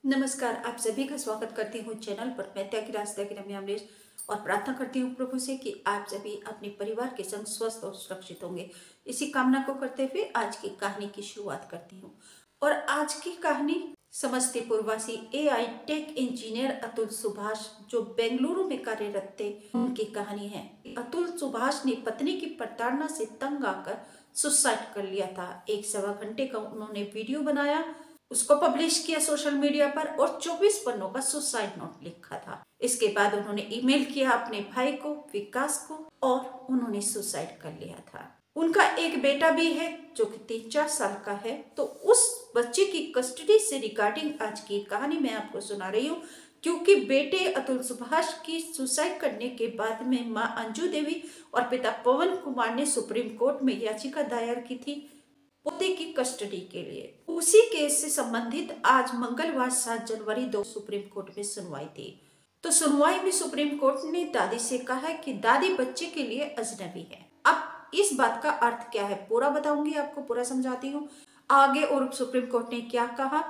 नमस्कार, आप सभी का स्वागत करती हूँ चैनल पर। मैं त्यागी रास्ता की रम्या अमरीश और प्रार्थना करती हूँ प्रभु से कि आप सभी अपने परिवार के संग स्वस्थ और सुरक्षित होंगे। इसी कामना को करते हुए आज की कहानी की शुरुआत करती हूँ। और आज की कहानी समस्तीपुर वासी AI tech engineer Atul Subhash, जो बेंगलुरु में कार्यरत थे, उनकी कहानी है। अतुल सुभाष ने पत्नी की प्रताड़ना से तंग आकर सुसाइड कर लिया था। 1-1.25 घंटे का उन्होंने वीडियो बनाया, उसको पब्लिश किया सोशल मीडिया पर और 24 पन्नों का सुसाइड नोट लिखा था। इसके बाद उन्होंने ईमेल किया अपने भाई को, विकास को, और उन्होंने सुसाइड कर लिया था। उनका एक बेटा भी है जो कि 3-4 साल का है। तो उस बच्चे की कस्टडी से रिगार्डिंग आज की कहानी मैं आपको सुना रही हूँ, क्योंकि बेटे अतुल सुभाष की सुसाइड करने के बाद में मां अंजू देवी और पिता पवन कुमार ने सुप्रीम कोर्ट में याचिका दायर की थी पोते की कस्टडी के लिए। उसी केस से संबंधित आज मंगलवार 7 जनवरी 2 सुप्रीम कोर्ट में सुनवाई थी। तो सुनवाई में सुप्रीम कोर्ट ने दादी से कहा कि दादी बच्चे के लिए अजनबी है। अब इस बात का अर्थ क्या है पूरा बताऊंगी, आपको पूरा समझाती हूँ आगे। और सुप्रीम कोर्ट ने क्या कहा,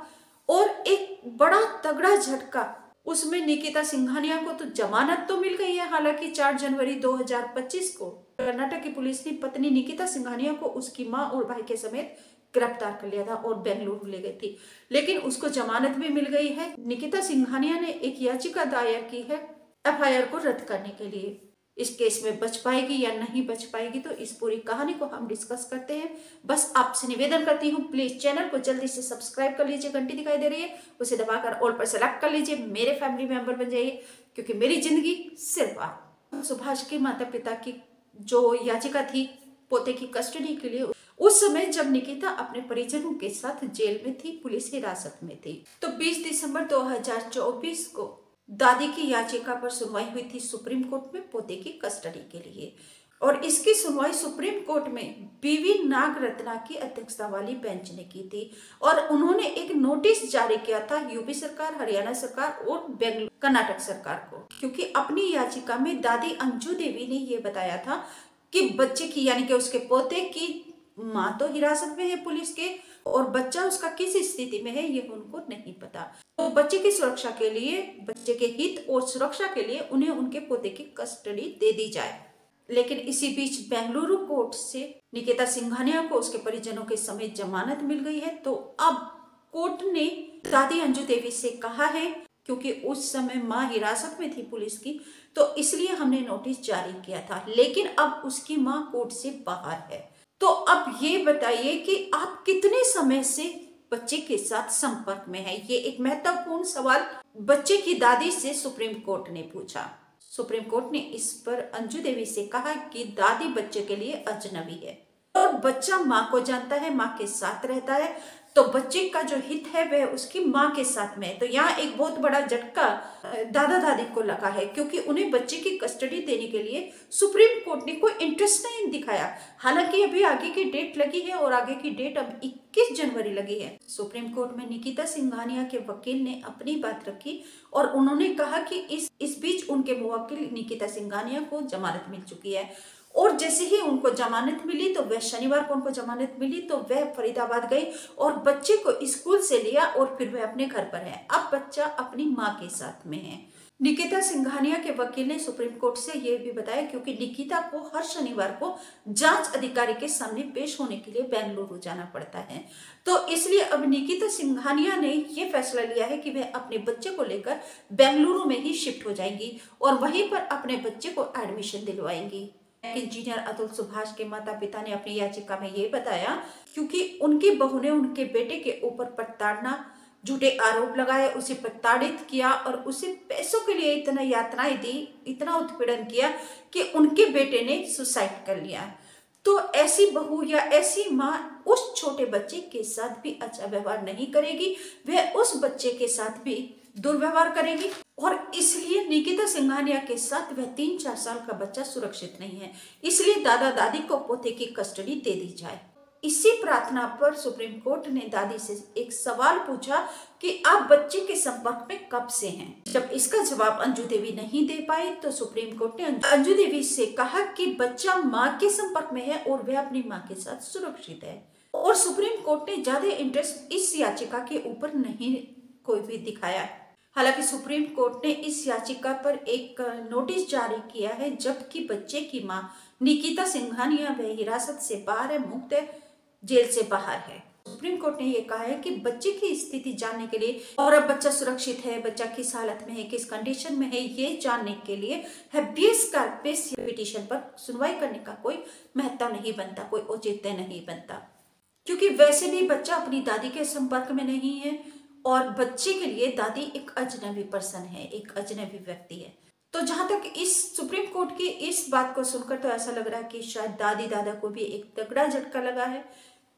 और एक बड़ा तगड़ा झटका, उसमें निकिता सिंघानिया को तो जमानत तो मिल गई है। हालांकि 4 जनवरी 2025 को कर्नाटक की पुलिस ने पत्नी निकिता सिंघानिया को उसकी मां और भाई के समेत गिरफ्तार कर लिया था और बेंगलुरु ले गई थी, लेकिन उसको जमानत भी मिल गई है। निकिता सिंघानिया ने एक याचिका दायर की है FIR को रद्द करने के लिए। इस केस में बच पाएगी या नहीं बच पाएगी, तो इस पूरी कहानी को हम डिस्कस करते हैं। बस आपसे निवेदन करती हूँ, प्लीज चैनल को जल्दी से सब्सक्राइब कर लीजिए, घंटी दिखाई दे रही है उसे दबाकर ऑल पर सेलेक्ट कर लीजिए, मेरे फैमिली मेंबर बन जाइए, क्योंकि मेरी जिंदगी सिर्फ आप। सुभाष के माता पिता की जो याचिका थी पोते की कस्टडी के लिए, उस समय जब निकिता अपने परिजनों के साथ जेल में थी, पुलिस हिरासत में थी। तो 20 दिसंबर 2024 को दादी की याचिका पर सुनवाई हुई थी सुप्रीम कोर्ट में पोते की कस्टडी के लिए। और इसकी सुनवाई सुप्रीम कोर्ट में BV नागरत्ना की अध्यक्षता वाली बेंच ने की थी। और उन्होंने एक नोटिस जारी किया था यूपी सरकार, हरियाणा सरकार और बेंगलुरु कर्नाटक सरकार को, क्योंकि अपनी याचिका में दादी अंजू देवी ने यह बताया था कि बच्चे की, यानी कि उसके पोते की मां तो हिरासत में है पुलिस के, और बच्चा उसका किस स्थिति में है ये उनको नहीं पता। तो बच्चे की सुरक्षा के लिए, बच्चे के हित और सुरक्षा के लिए उन्हें उनके पोते की कस्टडी दे दी जाए। लेकिन इसी बीच बेंगलुरु कोर्ट से निकिता सिंघानिया को उसके परिजनों के समेत जमानत मिल गई है। तो अब कोर्ट ने दादी अंजू देवी से कहा है, क्योंकि उस समय मां हिरासत में थी पुलिस की, तो इसलिए हमने नोटिस जारी किया था, लेकिन अब उसकी मां कोर्ट से बाहर है। तो अब ये बताइए कि आप कितने समय से बच्चे के साथ संपर्क में है। ये एक महत्वपूर्ण सवाल बच्चे की दादी से सुप्रीम कोर्ट ने पूछा। सुप्रीम कोर्ट ने इस पर अंजू देवी से कहा कि दादी बच्चे के लिए अजनबी है और बच्चा माँ को जानता है, माँ के साथ रहता है, तो बच्चे का जो हित है वह उसकी माँ के साथ में है। तो यहाँ एक बहुत बड़ा झटका दादा दादी को लगा है, क्योंकि उन्हें बच्चे की कस्टडी देने के लिए सुप्रीम कोर्ट ने कोई इंटरेस्ट नहीं दिखाया। हालांकि अभी आगे की डेट लगी है और आगे की डेट अब 21 जनवरी लगी है। सुप्रीम कोर्ट में निकिता सिंघानिया के वकील ने अपनी बात रखी और उन्होंने कहा कि इस बीच उनके मुवक्किल निकिता सिंघानिया को जमानत मिल चुकी है। और जैसे ही उनको जमानत मिली, तो वह शनिवार को उनको जमानत मिली, तो वह फरीदाबाद गई और बच्चे को स्कूल से लिया और फिर वह अपने घर पर है। अब बच्चा अपनी माँ के साथ में है। निकिता सिंघानिया के वकील ने सुप्रीम कोर्ट से यह भी बताया, क्योंकि निकिता को हर शनिवार को जांच अधिकारी के सामने पेश होने के लिए बेंगलुरु जाना पड़ता है, तो इसलिए अब निकिता सिंघानिया ने यह फैसला लिया है कि वह अपने बच्चे को लेकर बेंगलुरु में ही शिफ्ट हो जाएंगी और वहीं पर अपने बच्चे को एडमिशन दिलवाएंगी। इंजीनियर अतुल सुभाष के माता पिता ने अपनी याचिका में ये बताया, क्योंकि उनकी बहू ने उनके बेटे के ऊपर प्रताड़ना, झूठे आरोप लगाए, उसे प्रताड़ित किया और उसे पैसों के लिए इतना यातनाएं दी, इतना उत्पीड़न किया कि उनके बेटे ने सुसाइड कर लिया। तो ऐसी बहू या ऐसी माँ उस छोटे बच्चे के साथ भी अच्छा व्यवहार नहीं करेगी, वह उस बच्चे के साथ भी दुर्व्यवहार करेगी। और इसलिए निकिता सिंघानिया के साथ वह 3-4 साल का बच्चा सुरक्षित नहीं है, इसलिए दादा दादी को पोते की कस्टडी दे दी जाए। इसी प्रार्थना पर सुप्रीम कोर्ट ने दादी से एक सवाल पूछा कि आप बच्चे के संपर्क में कब से हैं। जब इसका जवाब अंजू देवी नहीं दे पाई, तो सुप्रीम कोर्ट ने अंजू देवी से कहा कि बच्चा माँ के संपर्क में है और वह अपनी माँ के साथ सुरक्षित है। और सुप्रीम कोर्ट ने ज्यादा इंटरेस्ट इस याचिका के ऊपर नहीं कोई भी दिखाया है। हालांकि सुप्रीम कोर्ट ने इस याचिका पर एक नोटिस जारी किया है, जबकि बच्चे की मां निकिता सिंघानिया वह हिरासत से बाहर है, मुक्त है, जेल से बाहर है। सुप्रीम कोर्ट ने यह कहा है कि बच्चे की स्थिति जानने के लिए और अब बच्चा सुरक्षित है, बच्चा किस हालत में है, किस कंडीशन में है, ये जानने के लिए हैबियस कॉर्पस पिटीशन पर सुनवाई करने का कोई महत्व नहीं बनता, कोई औचित्य नहीं बनता, क्योंकि वैसे भी बच्चा अपनी दादी के संपर्क में नहीं है और बच्चे के लिए दादी एक अजनबी पर्सन है, एक अजनबी व्यक्ति है। तो जहां तक इस सुप्रीम कोर्ट की इस बात को सुनकर तो ऐसा लग रहा है कि शायद दादी दादा को भी एक तगड़ा झटका लगा है,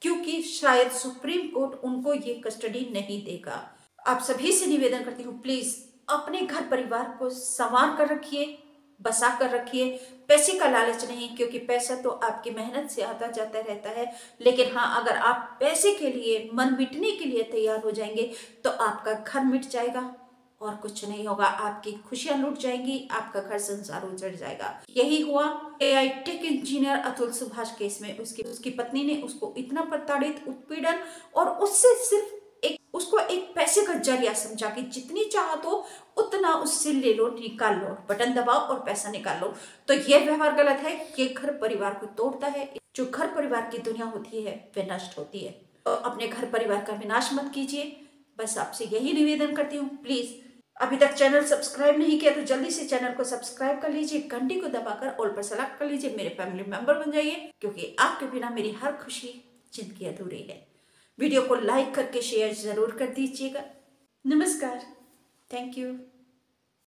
क्योंकि शायद सुप्रीम कोर्ट उनको ये कस्टडी नहीं देगा। आप सभी से निवेदन करती हूँ, प्लीज अपने घर परिवार को संवार कर रखिए, बसा कर रखिए। पैसे का लालच नहीं, क्योंकि पैसा तो आपकी मेहनत से आता जाता रहता है, लेकिन हाँ, अगर आप पैसे के लिए मन मिटने के लिए तैयार हो जाएंगे तो आपका घर मिट जाएगा और कुछ नहीं होगा, आपकी खुशियां लूट जाएंगी, आपका घर संसार उजड़ जाएगा। यही हुआ AI tech engineer Atul Subhash case में। उसकी पत्नी ने उसको इतना प्रताड़ित, उत्पीड़न और उससे सिर्फ उसको एक पैसे का जरिया समझा कि जितनी चाहो तो उतना उससे ले लो, निकाल लो, बटन दबाओ और पैसा निकाल लो। तो यह व्यवहार गलत है, ये घर परिवार को तोड़ता है। जो घर परिवार की दुनिया होती है वह नष्ट होती है। तो अपने घर परिवार का विनाश मत कीजिए, बस आपसे यही निवेदन करती हूँ। प्लीज अभी तक चैनल सब्सक्राइब नहीं किया तो जल्दी से चैनल को सब्सक्राइब कर लीजिए, घंटी को दबाकर ऑल पर सेलेक्ट कर लीजिए, मेरे फैमिली मेंबर बन जाइए, क्योंकि आपके बिना मेरी हर खुशी जिंदगी अधूरी है। वीडियो को लाइक करके शेयर जरूर कर दीजिएगा। नमस्कार, थैंक यू।